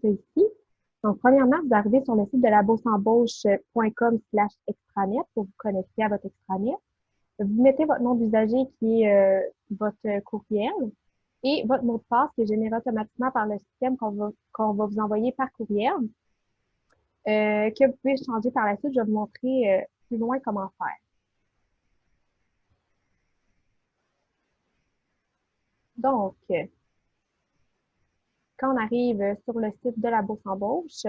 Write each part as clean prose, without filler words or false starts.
ça ici. Donc, premièrement, vous arrivez sur le site de labourseembauche.com/extranet pour vous connecter à votre extranet. Vous mettez votre nom d'usager qui est votre courriel et votre mot de passe qui est généré automatiquement par le système qu'on va vous envoyer par courriel, que vous pouvez changer par la suite. Je vais vous montrer plus loin comment faire. Donc, quand on arrive sur le site de la Bourse Embauche,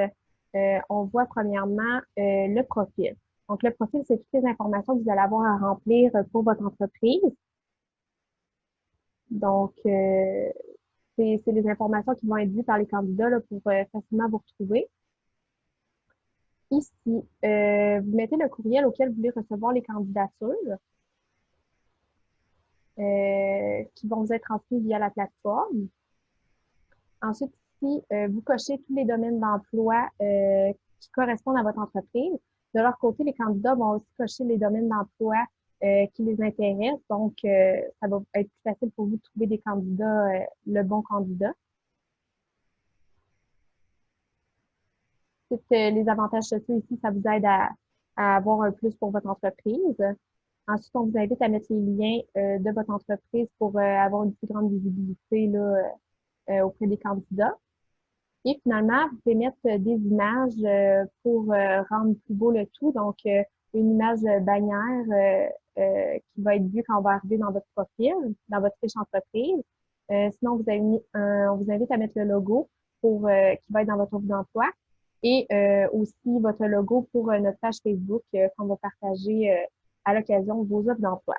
on voit premièrement le profil. Donc, le profil, c'est toutes les informations que vous allez avoir à remplir pour votre entreprise. Donc, c'est les informations qui vont être vues par les candidats là, pour facilement vous retrouver. Ici, vous mettez le courriel auquel vous voulez recevoir les candidatures qui vont vous être transmises via la plateforme. Ensuite, ici, vous cochez tous les domaines d'emploi qui correspondent à votre entreprise. De leur côté, les candidats vont aussi cocher les domaines d'emploi qui les intéressent. Donc, ça va être plus facile pour vous de trouver des candidats, le bon candidat. Les avantages sociaux ici, ça vous aide à avoir un plus pour votre entreprise. Ensuite, on vous invite à mettre les liens de votre entreprise pour avoir une plus grande visibilité là, auprès des candidats. Et finalement, vous pouvez mettre des images pour rendre plus beau le tout. Donc, une image bannière qui va être vue quand on va arriver dans votre profil, dans votre fiche entreprise. Sinon, on vous invite à mettre le logo qui va être dans votre offre d'emploi et aussi votre logo pour notre page Facebook qu'on va partager à l'occasion de vos offres d'emploi.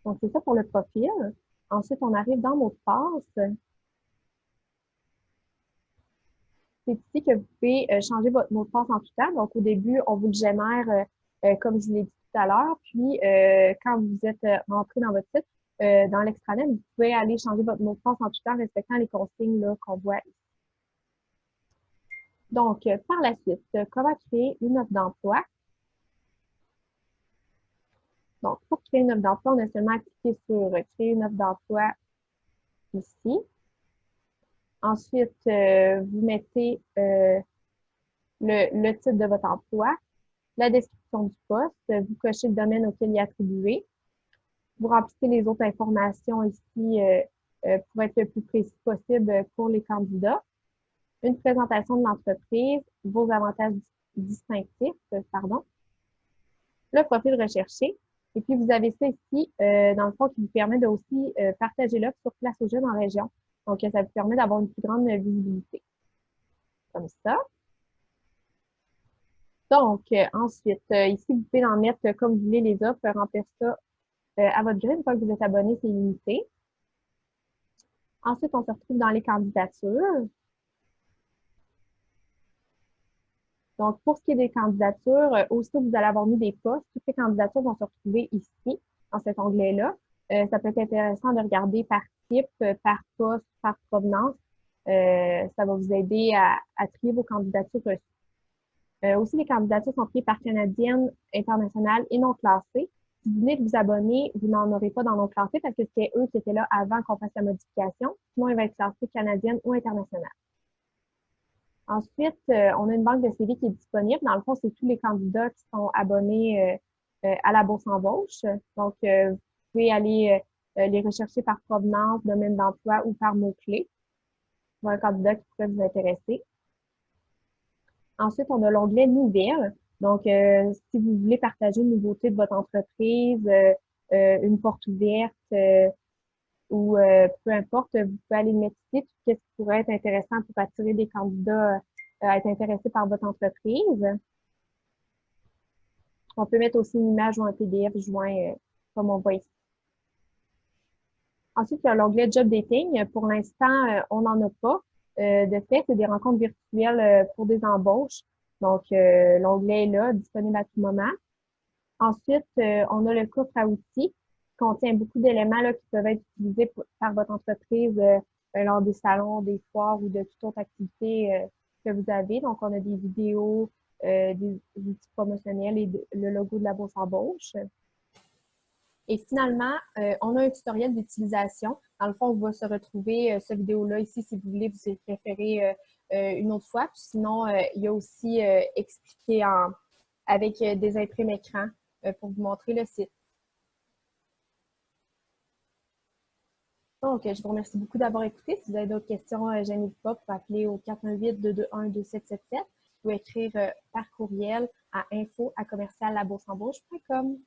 Donc, c'est ça pour le profil. Ensuite, on arrive dans mot de passe. C'est ici que vous pouvez changer votre mot de passe en tout temps. Donc, au début, on vous le génère comme je vous l'ai dit tout à l'heure. Puis, quand vous êtes rentré dans votre site, dans l'extranet, vous pouvez aller changer votre mot de passe en tout temps, respectant les consignes qu'on voit ici. Donc, par la suite, comment créer une offre d'emploi? Donc, pour créer une offre d'emploi, on a seulement à cliquer sur créer une offre d'emploi ici. Ensuite, vous mettez le titre de votre emploi, la description du poste, vous cochez le domaine auquel il est attribué. Vous remplissez les autres informations ici pour être le plus précis possible pour les candidats. Une présentation de l'entreprise, vos avantages distinctifs, le profil recherché. Et puis, vous avez ça ici, dans le fond, qui vous permet de aussi partager l'offre sur Place aux jeunes en région. Donc, ça vous permet d'avoir une plus grande visibilité. Comme ça. Donc, ensuite, ici, vous pouvez en mettre comme vous voulez les offres, remplir ça à votre grille. Une fois que vous êtes abonné, c'est limité. Ensuite, on se retrouve dans les candidatures. Donc, pour ce qui est des candidatures, aussitôt que vous allez avoir mis des postes, toutes les candidatures vont se retrouver ici, dans cet onglet-là. Ça peut être intéressant de regarder par type, par poste, par provenance. Ça va vous aider à trier vos candidatures reçues. Aussi, les candidatures sont triées par canadiennes, internationales et non classées. Si vous venez de vous abonner, vous n'en aurez pas dans non classées parce que c'était eux qui étaient là avant qu'on fasse la modification. Sinon, il va être classé canadienne ou internationale. Ensuite, on a une banque de CV qui est disponible. Dans le fond, c'est tous les candidats qui sont abonnés à la Bourse Embauche. Donc, vous pouvez aller les rechercher par provenance, domaine d'emploi ou par mots-clés pour un candidat qui pourrait vous intéresser. Ensuite, on a l'onglet Nouvelles. Donc, si vous voulez partager une nouveauté de votre entreprise, une porte ouverte ou peu importe, vous pouvez aller le mettre ici, tout ce qui pourrait être intéressant pour attirer des candidats à être intéressés par votre entreprise. On peut mettre aussi une image ou un PDF joint, comme on voit ici. Ensuite, il y a l'onglet Job Dating. Pour l'instant, on n'en a pas. De fait, c'est des rencontres virtuelles pour des embauches. Donc, l'onglet est là, disponible à tout moment. Ensuite, on a le coffre à outils qui contient beaucoup d'éléments qui peuvent être utilisés par votre entreprise lors des salons, des foires ou de toute autre activité que vous avez. Donc, on a des vidéos, des outils promotionnels et le logo de la Bourse Embauche. Et finalement, on a un tutoriel d'utilisation. Dans le fond, on va se retrouver cette vidéo-là ici si vous voulez vous y référer une autre fois. Puis sinon, il y a aussi expliqué avec des imprimes écran pour vous montrer le site. Donc, je vous remercie beaucoup d'avoir écouté. Si vous avez d'autres questions, je n'hésitez pas pour appeler au 418-221-2777 ou écrire par courriel à info@commercial-labourse-embauche.com.